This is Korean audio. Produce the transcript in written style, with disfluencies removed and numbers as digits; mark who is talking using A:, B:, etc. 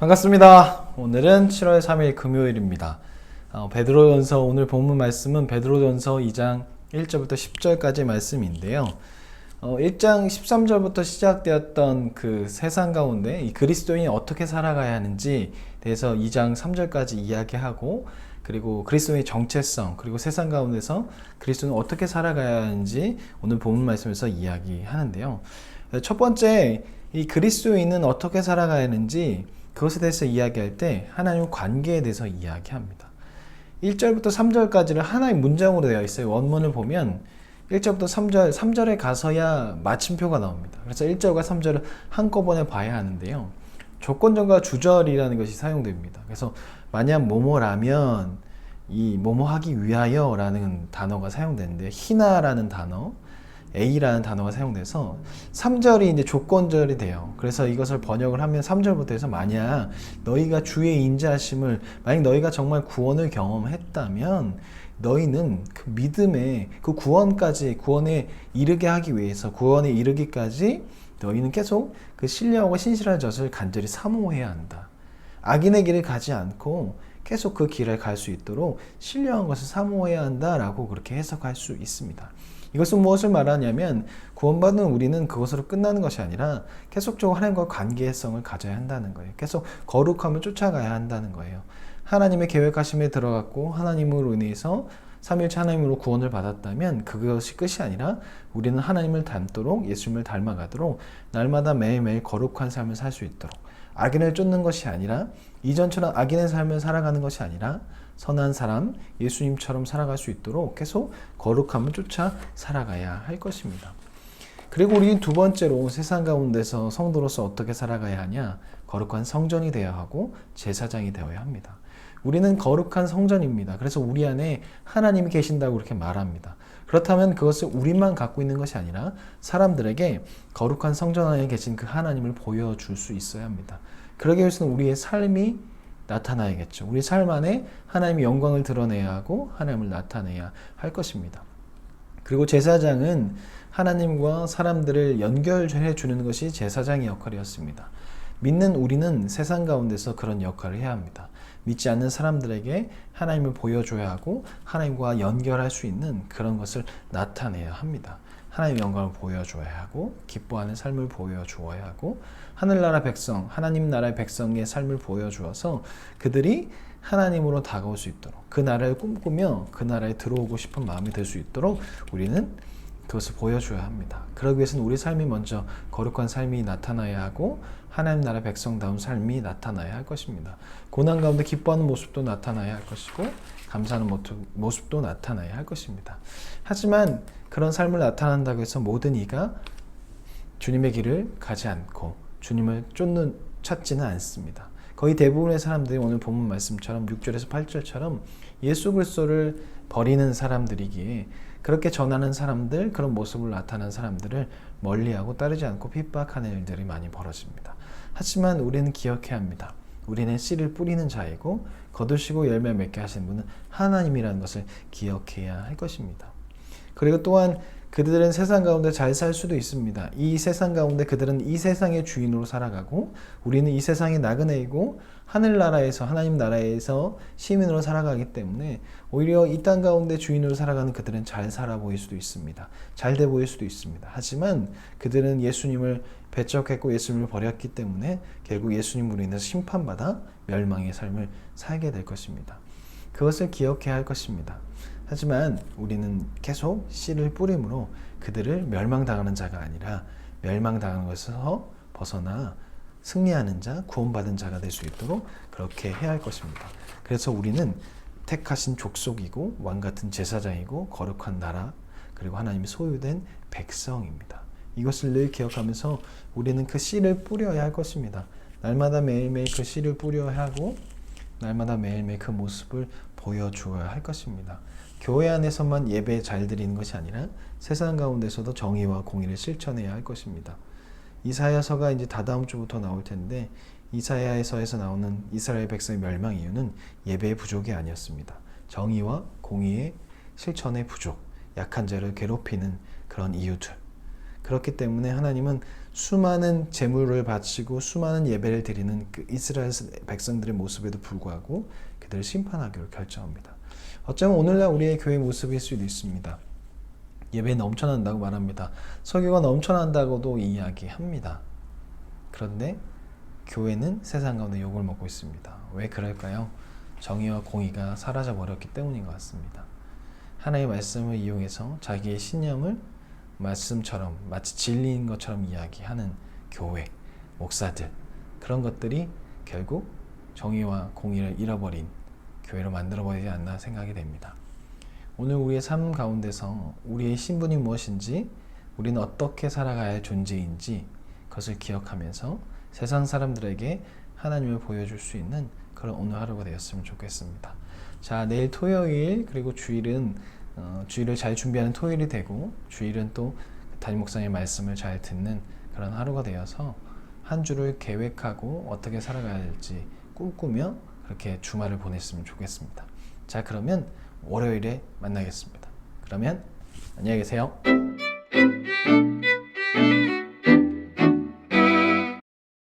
A: 반갑습니다. 오늘은 7월 3일 금요일입니다. 베드로전서 오늘 본문 말씀은 베드로전서 2장 1절부터 10절까지 말씀인데요. 1장 13절부터 시작되었던 그 세상 가운데 이 그리스도인이 어떻게 살아가야 하는지 대해서 2장 3절까지 이야기하고, 그리고 그리스도의 정체성, 그리고 세상 가운데서 그리스도는 어떻게 살아가야 하는지 오늘 본문 말씀에서 이야기하는데요. 첫 번째, 이 그리스도인은 어떻게 살아가야 하는지 그것에 대해서 이야기할 때 하나님의 관계에 대해서 이야기합니다. 1절부터 3절까지는 하나의 문장으로 되어 있어요. 원문을 보면 1절부터 3절에 가서야 마침표가 나옵니다. 그래서 1절과 3절을 한꺼번에 봐야 하는데요. 조건절과 주절이라는 것이 사용됩니다. 그래서 만약 뭐뭐라면 이 뭐뭐하기 위하여 라는 단어가 사용되는데, 희나라는 단어, A라는 단어가 사용돼서 3절이 이제 조건절이 돼요. 그래서 이것을 번역을 하면 3절부터 해서 만약 너희가 주의 인자하심을, 만약 너희가 정말 구원을 경험했다면 너희는 그 믿음의 그 구원에 이르게 하기 위해서, 구원에 이르기까지 너희는 계속 그 신령하고 신실한 젖을 간절히 사모해야 한다. 악인의 길을 가지 않고 계속 그 길을 갈 수 있도록 신령한 것을 사모해야 한다라고 그렇게 해석할 수 있습니다. 이것은 무엇을 말하냐면, 구원받은 우리는 그것으로 끝나는 것이 아니라 계속적으로 하나님과 관계성을 가져야 한다는 거예요. 계속 거룩함을 쫓아가야 한다는 거예요. 하나님의 계획하심에 들어갔고 하나님으로 인해서 삼위일체 하나님으로 구원을 받았다면 그것이 끝이 아니라 우리는 하나님을 닮도록, 예수님을 닮아가도록 날마다 매일매일 거룩한 삶을 살 수 있도록, 악인을 쫓는 것이 아니라, 이전처럼 악인의 삶을 살아가는 것이 아니라 선한 사람, 예수님처럼 살아갈 수 있도록 계속 거룩함을 쫓아 살아가야 할 것입니다. 그리고 우리는 두 번째로 세상 가운데서 성도로서 어떻게 살아가야 하냐? 거룩한 성전이 되어야 하고 제사장이 되어야 합니다. 우리는 거룩한 성전입니다. 그래서 우리 안에 하나님이 계신다고 그렇게 말합니다. 그렇다면 그것을 우리만 갖고 있는 것이 아니라 사람들에게 거룩한 성전 안에 계신 그 하나님을 보여줄 수 있어야 합니다. 그러기 위해서는 우리의 삶이 나타나야겠죠. 우리 삶 안에 하나님의 영광을 드러내야 하고 하나님을 나타내야 할 것입니다. 그리고 제사장은 하나님과 사람들을 연결해 주는 것이 제사장의 역할이었습니다. 믿는 우리는 세상 가운데서 그런 역할을 해야 합니다. 믿지 않는 사람들에게 하나님을 보여줘야 하고 하나님과 연결할 수 있는 그런 것을 나타내야 합니다. 하나님의 영광을 보여줘야 하고 기뻐하는 삶을 보여주어야 하고, 하늘나라 백성, 하나님 나라의 백성의 삶을 보여주어서 그들이 하나님으로 다가올 수 있도록, 그 나라를 꿈꾸며 그 나라에 들어오고 싶은 마음이 될 수 있도록 우리는 그것을 보여줘야 합니다. 그러기 위해서는 우리 삶이 먼저 거룩한 삶이 나타나야 하고 하나님 나라 백성다운 삶이 나타나야 할 것입니다. 고난 가운데 기뻐하는 모습도 나타나야 할 것이고 감사하는 모습도 나타나야 할 것입니다. 하지만 그런 삶을 나타난다고 해서 모든 이가 주님의 길을 가지 않고 주님을 찾지는 않습니다. 거의 대부분의 사람들이 오늘 본문 말씀처럼 6절에서 8절처럼 예수 그리스도를 버리는 사람들이기에 그렇게 전하는 사람들, 그런 모습을 나타내는 사람들을 멀리하고 따르지 않고 핍박하는 일들이 많이 벌어집니다. 하지만 우리는 기억해야 합니다. 우리는 씨를 뿌리는 자이고 거두시고 열매 맺게 하시는 분은 하나님이라는 것을 기억해야 할 것입니다. 그리고 또한 그들은 세상 가운데 잘 살 수도 있습니다. 이 세상 가운데 그들은 이 세상의 주인으로 살아가고 우리는 이 세상의 나그네이고 하늘나라에서, 하나님 나라에서 시민으로 살아가기 때문에 오히려 이 땅 가운데 주인으로 살아가는 그들은 잘 살아 보일 수도 있습니다. 잘 돼 보일 수도 있습니다. 하지만 그들은 예수님을 배척했고 예수님을 버렸기 때문에 결국 예수님으로 인해서 심판받아 멸망의 삶을 살게 될 것입니다. 그것을 기억해야 할 것입니다. 하지만 우리는 계속 씨를 뿌림으로 그들을 멸망당하는 자가 아니라 멸망당하는 것에서 벗어나 승리하는 자, 구원받은 자가 될 수 있도록 그렇게 해야 할 것입니다. 그래서 우리는 택하신 족속이고 왕같은 제사장이고 거룩한 나라, 그리고 하나님이 소유된 백성입니다. 이것을 늘 기억하면서 우리는 그 씨를 뿌려야 할 것입니다. 날마다 매일매일 그 씨를 뿌려야 하고 날마다 매일매일 그 모습을 보여주어야 할 것입니다. 교회 안에서만 예배 잘 드리는 것이 아니라 세상 가운데서도 정의와 공의를 실천해야 할 것입니다. 이사야서가 이제 다다음 주부터 나올 텐데, 이사야서에서 나오는 이스라엘 백성의 멸망 이유는 예배의 부족이 아니었습니다. 정의와 공의의 실천의 부족, 약한 자를 괴롭히는 그런 이유들, 그렇기 때문에 하나님은 수많은 제물을 바치고 수많은 예배를 드리는 그 이스라엘 백성들의 모습에도 불구하고 그들을 심판하기로 결정합니다. 어쩌면 오늘날 우리의 교회 모습일 수도 있습니다. 예배 넘쳐난다고 말합니다. 설교가 넘쳐난다고도 이야기합니다. 그런데 교회는 세상 가운데 욕을 먹고 있습니다. 왜 그럴까요? 정의와 공의가 사라져 버렸기 때문인 것 같습니다. 하나님의 말씀을 이용해서 자기의 신념을 말씀처럼 마치 진리인 것처럼 이야기하는 교회, 목사들, 그런 것들이 결국 정의와 공의를 잃어버린 교회로 만들어버리지 않나 생각이 됩니다. 오늘 우리의 삶 가운데서 우리의 신분이 무엇인지, 우리는 어떻게 살아가야 할 존재인지 그것을 기억하면서 세상 사람들에게 하나님을 보여줄 수 있는 그런 오늘 하루가 되었으면 좋겠습니다. 자, 내일 토요일 그리고 주일은 주일을 잘 준비하는 토요일이 되고, 주일은 또 담임 목사님의 말씀을 잘 듣는 그런 하루가 되어서 한 주를 계획하고 어떻게 살아가야 할지 꿈꾸며 그렇게 주말을 보냈으면 좋겠습니다. 자, 그러면 월요일에 만나겠습니다. 그러면 안녕히 계세요.